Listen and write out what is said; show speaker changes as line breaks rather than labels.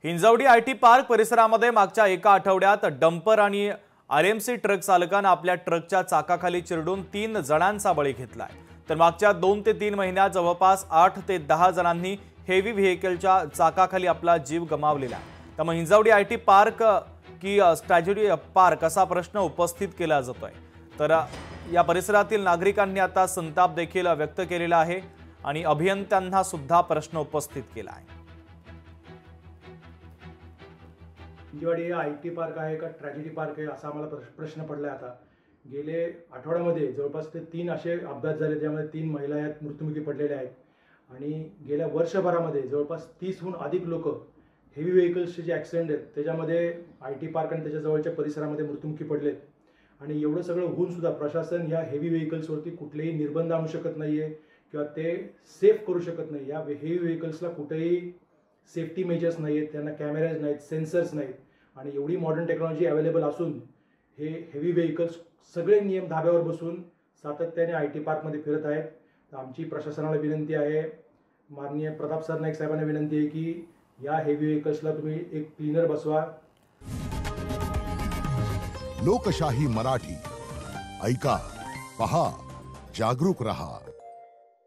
Hinjawadi IT park परिसरामध्ये मागच्या एका आठवड्यात डंपर आणि आरएमसी ट्रक चालकाने आपल्या ट्रकच्या चाकाखाली चिरडून 3 जणांचा बळी घेतलाय। तर मागच्या 2 ते 3 महिन्यात जवळपास 8 ते 10 जणांनी हेवी व्हेकलच्या चाकाखाली आपला जीव गमावलेला आहे। त्यामुळे हिंजवडी आयटी पार्क की ट्रॅजेडी पार्क असा प्रश्न उपस्थित केला जातोय। तर या परिसरातील नागरिकांनी आता संताप देखील व्यक्त केलेला आहे आणि अभियंत्यांना सुद्धा प्रश्न उपस्थित केला आहे।
हिंजवडी आयटी पार्क आहे का ट्रॅजेडी पार्क आहे असा आम्हाला प्रश्न पडलाय। आता गेले आठवड्यामध्ये जवळपास ते 3 असे अपघात झाले, त्यामध्ये 3 महिला आहेत मृत्युमुखी पडलेल्या आहेत आणि गेल्या वर्षभरामध्ये जवळपास 30हून अधिक लोक हेवी व्हेकल्सचे जे ॲक्सिडेंट आहेत त्याच्यामध्ये आयटी पार्क आणि त्याच्या जवळच्या परिसरामध्ये मृत्युमुखी पडलेत। आणि एवढं सगळं होऊन सुद्धा प्रशासन या हेवी व्हेकल्सवरती कुठलेही निर्बंध आणू शकत नाहीये किंवा ते सेफ करू शकत नाही। या हेवी व्हेकल्सला कुठेही सेफ्टी मेजर्स नाही आहेत, त्यांना कॅमेराज नाहीत, सेन्सर्स नाहीत आणि एवढी मॉडर्न टेक्नॉलॉजी अवेलेबल असून हे हेवी व्हेकल्स सगळे नियम धाब्यावर बसून सातत्याने आयटी पार्कमध्ये फिरत आहेत। तर आमची प्रशासनाला विनंती आहे, माननीय प्रताप सरनाईक साहेबांना विनंती आहे की या हेवी व्हेकल्सला तुम्ही एक क्लीनर बसवा।
लोकशाही मराठी ऐका, पहा, जागरूक रहा।